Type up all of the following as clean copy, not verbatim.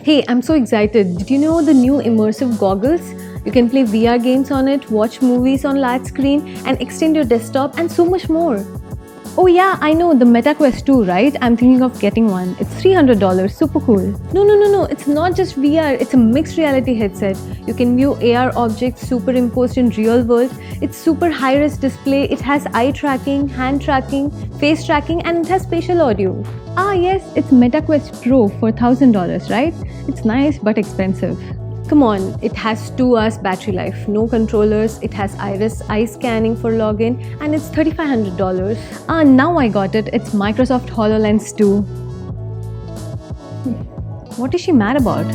Hey, I'm so excited. Did you know the new immersive goggles? You can play VR games on it, watch movies on large screen, and extend your desktop and so much more. Oh yeah, I know the Meta Quest 2, right? I'm thinking of getting one. It's $300, super cool. No, it's not just VR, it's a mixed reality headset. You can view AR objects superimposed in real world. It's super high-res display, it has eye tracking, hand tracking, face tracking, and it has spatial audio. Ah yes, it's Meta Quest Pro for $1,000, right? It's nice but expensive. Come on, it has 2 hours battery life, no controllers, it has iris eye scanning for login, and it's $3,500. Ah, now I got it, it's Microsoft HoloLens 2. What is she mad about?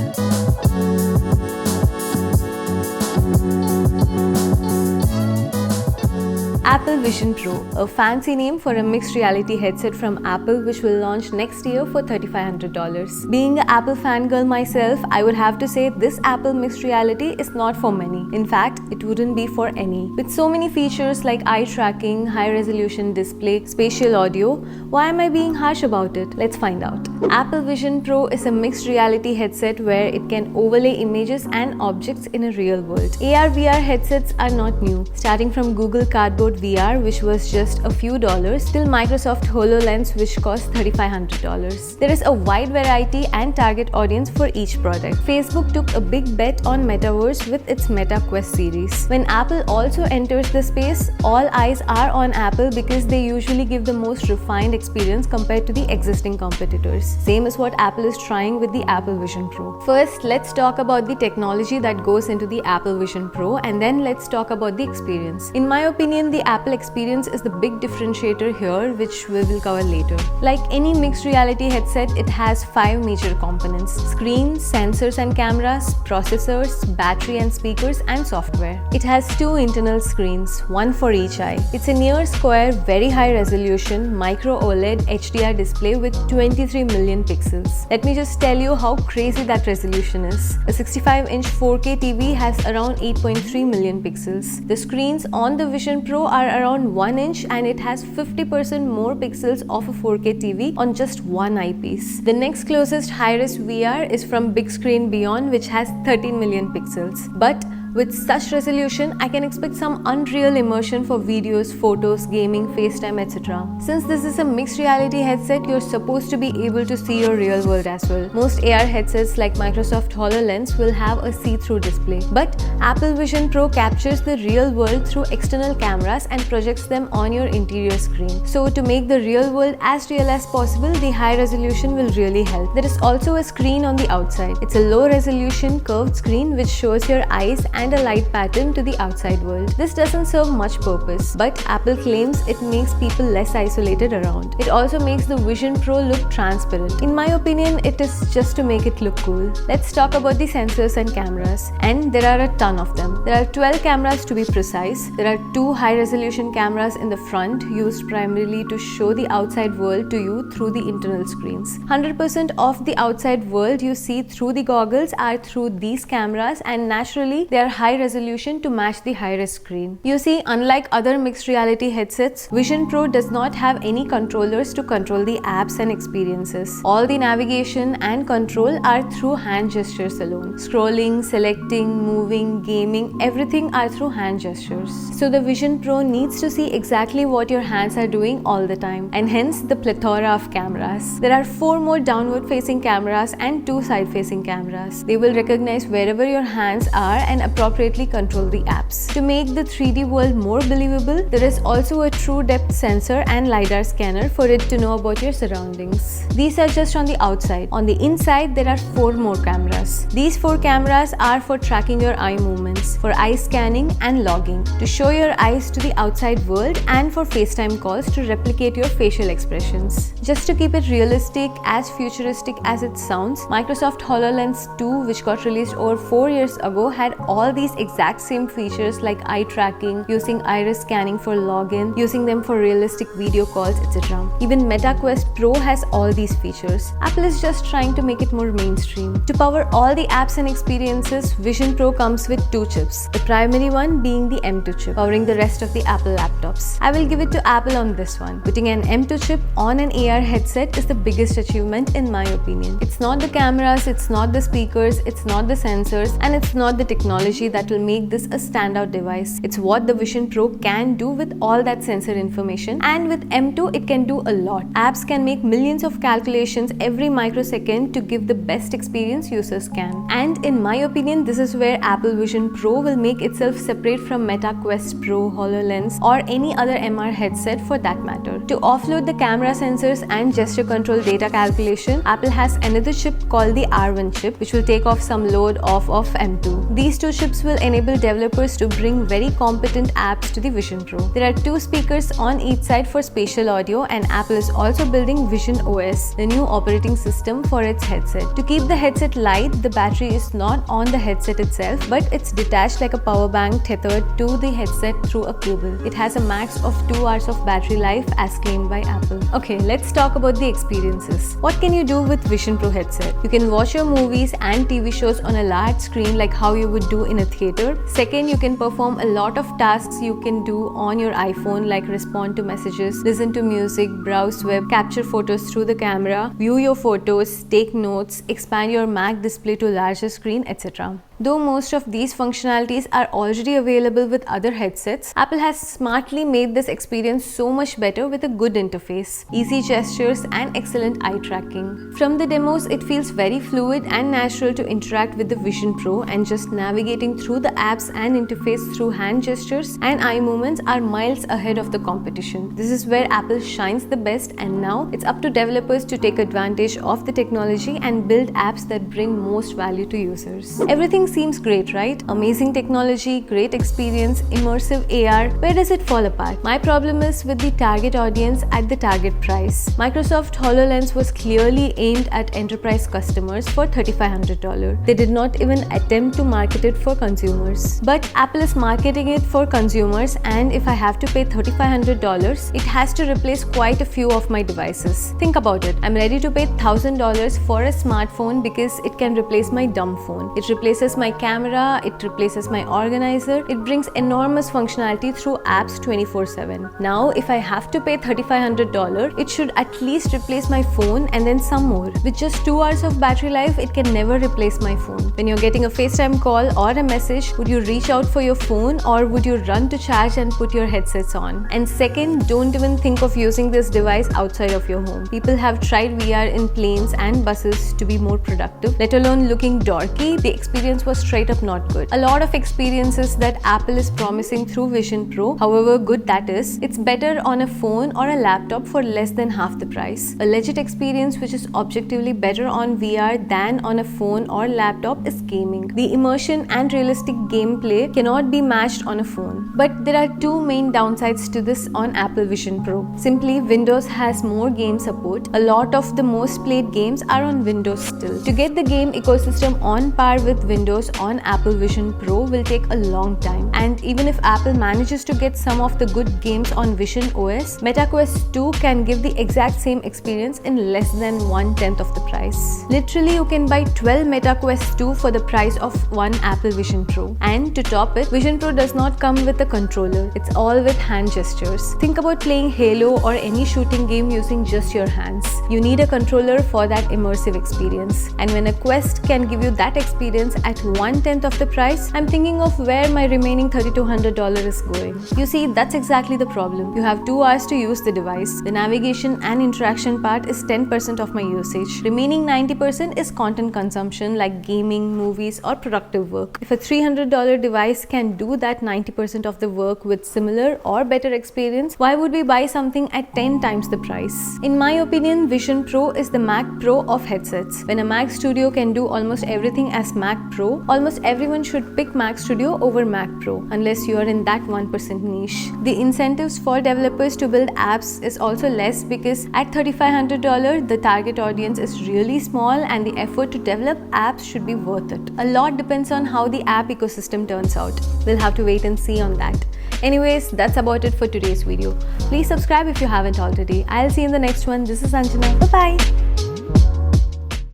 Apple Vision Pro, a fancy name for a mixed reality headset from Apple which will launch next year for $3,500. Being an Apple fangirl myself, I would have to say this Apple mixed reality is not for many. In fact, it wouldn't be for any. With so many features like eye tracking, high resolution display, spatial audio, why am I being harsh about it? Let's find out. Apple Vision Pro is a mixed reality headset where it can overlay images and objects in a real world. AR/VR headsets are not new, starting from Google Cardboard VR, which was just a few dollars, till Microsoft HoloLens, which cost $3,500. There is a wide variety and target audience for each product. Facebook took a big bet on metaverse with its Meta Quest series. When Apple also enters the space, all eyes are on Apple because they usually give the most refined experience compared to the existing competitors. Same is what Apple is trying with the Apple Vision Pro. First, let's talk about the technology that goes into the Apple Vision Pro, and then let's talk about the experience. In my opinion, the Apple experience is the big differentiator here, which we will cover later. Like any mixed reality headset, it has 5 major components: screen, sensors and cameras, processors, battery and speakers, and software. It has 2 internal screens, one for each eye. It's a near square, very high resolution, micro OLED HDR display with 23 million pixels. Let me just tell you how crazy that resolution is. A 65-inch 4K TV has around 8.3 million pixels. The screens on the Vision Pro are around 1 inch and it has 50% more pixels of a 4K TV on just one eyepiece. The next closest high-res VR is from Big Screen Beyond, which has 13 million pixels. But with such resolution, I can expect some unreal immersion for videos, photos, gaming, FaceTime, etc. Since this is a mixed reality headset, you're supposed to be able to see your real world as well. Most AR headsets like Microsoft HoloLens will have a see-through display. But Apple Vision Pro captures the real world through external cameras and projects them on your interior screen. So to make the real world as real as possible, the high resolution will really help. There is also a screen on the outside. It's a low resolution curved screen which shows your eyes and a light pattern to the outside world. This doesn't serve much purpose, but Apple claims it makes people less isolated around. It also makes the Vision Pro look transparent. In my opinion, it is just to make it look cool. Let's talk about the sensors and cameras, and there are a ton of them. There are 12 cameras to be precise. There are 2 high-resolution cameras in the front used primarily to show the outside world to you through the internal screens. 100% of the outside world you see through the goggles are through these cameras, and naturally they are high resolution to match the high-res screen. You see, unlike other mixed reality headsets, Vision Pro does not have any controllers to control the apps and experiences. All the navigation and control are through hand gestures alone. Scrolling, selecting, moving, gaming, everything are through hand gestures. So the Vision Pro needs to see exactly what your hands are doing all the time, and hence the plethora of cameras. There are 4 more downward-facing cameras and 2 side-facing cameras. They will recognize wherever your hands are and appropriately control the apps. To make the 3D world more believable, there is also a true depth sensor and LiDAR scanner for it to know about your surroundings. These are just on the outside. On the inside, there are 4 more cameras. These 4 cameras are for tracking your eye movements, for eye scanning and logging, to show your eyes to the outside world, and for FaceTime calls to replicate your facial expressions. Just to keep it realistic, as futuristic as it sounds, Microsoft HoloLens 2, which got released over 4 years ago, had all all these exact same features like eye tracking, using iris scanning for login, using them for realistic video calls, etc. Even Meta Quest Pro has all these features. Apple is just trying to make it more mainstream. To power all the apps and experiences, Vision Pro comes with two chips, the primary one being the M2 chip, powering the rest of the Apple laptops. I will give it to Apple on this one. Putting an M2 chip on an AR headset is the biggest achievement in my opinion. It's not the cameras, it's not the speakers, it's not the sensors, and it's not the technology that will make this a standout device. It's what the Vision Pro can do with all that sensor information, and with M2 it can do a lot. Apps can make millions of calculations every microsecond to give the best experience users can. And in my opinion, this is where Apple Vision Pro will make itself separate from Meta Quest Pro, HoloLens, or any other MR headset for that matter. To offload the camera sensors and gesture control data calculation, Apple has another chip called the R1 chip, which will take off some load off of M2. These two chips will enable developers to bring very competent apps to the Vision Pro. There are two speakers on each side for spatial audio, and Apple is also building Vision OS, the new operating system for its headset. To keep the headset light, the battery is not on the headset itself, but it's detached like a power bank tethered to the headset through a cable. It has a max of 2 hours of battery life as claimed by Apple. Okay, let's talk about the experiences. What can you do with Vision Pro headset? You can watch your movies and TV shows on a large screen like how you would do in a theater. Second, you can perform a lot of tasks you can do on your iPhone like respond to messages, listen to music, browse web, capture photos through the camera, view your photos, take notes, expand your Mac display to larger screen, etc. Though most of these functionalities are already available with other headsets, Apple has smartly made this experience so much better with a good interface, easy gestures, and excellent eye tracking. From the demos, it feels very fluid and natural to interact with the Vision Pro, and just navigating through the apps and interface through hand gestures and eye movements are miles ahead of the competition. This is where Apple shines the best, and now it's up to developers to take advantage of the technology and build apps that bring most value to users. Everything seems great, right? Amazing technology, great experience, immersive AR. Where does it fall apart? My problem is with the target audience at the target price. Microsoft HoloLens was clearly aimed at enterprise customers for $3,500. They did not even attempt to market it for consumers. But Apple is marketing it for consumers, and if I have to pay $3,500, it has to replace quite a few of my devices. Think about it. I'm ready to pay $1,000 for a smartphone because it can replace my dumb phone. It replaces my camera, it replaces my organizer, it brings enormous functionality through apps 24/7. Now, if I have to pay $3,500, it should at least replace my phone and then some more. With just 2 hours of battery life, it can never replace my phone. When you're getting a FaceTime call or a message, would you reach out for your phone, or would you run to charge and put your headsets on? And second, don't even think of using this device outside of your home. People have tried VR in planes and buses to be more productive, let alone looking dorky. The experience was straight up not good. A lot of experiences that Apple is promising through Vision Pro, however good that is, it's better on a phone or a laptop for less than half the price. A legit experience which is objectively better on VR than on a phone or laptop is gaming. The immersion and realistic gameplay cannot be matched on a phone. But there are two main downsides to this on Apple Vision Pro. Simply, Windows has more game support. A lot of the most played games are on Windows still. To get the game ecosystem on par with Windows on Apple Vision Pro will take a long time. And even if Apple manages to get some of the good games on Vision OS, Meta Quest 2 can give the exact same experience in less than 1/10 of the price. Literally, you can buy 12 Meta Quest 2 for the price of one Apple Vision Pro. And to top it, Vision Pro does not come with a controller. It's all with hand gestures. Think about playing Halo or any shooting game using just your hands. You need a controller for that immersive experience. And when a Quest can give you that experience at 1/10 of the price, I'm thinking of where my remaining $3,200 is going. You see, that's exactly the problem. You have 2 hours to use the device. The navigation and interaction part is 10% of my usage. Remaining 90% is content consumption like gaming, movies, or productive work. If a $300 device can do that 90% of the work with similar or better experience, why would we buy something at 10 times the price? In my opinion, Vision Pro is the Mac Pro of headsets. When a Mac Studio can do almost everything as Mac Pro, Pro, almost everyone should pick Mac Studio over Mac Pro unless you are in that 1% niche. The incentives for developers to build apps is also less because at $3,500 the target audience is really small and the effort to develop apps should be worth it. A lot depends on how the app ecosystem turns out. We'll have to wait and see on that. Anyways, that's about it for today's video. Please subscribe if you haven't already. I'll see you in the next one. This is Anjana. Bye bye.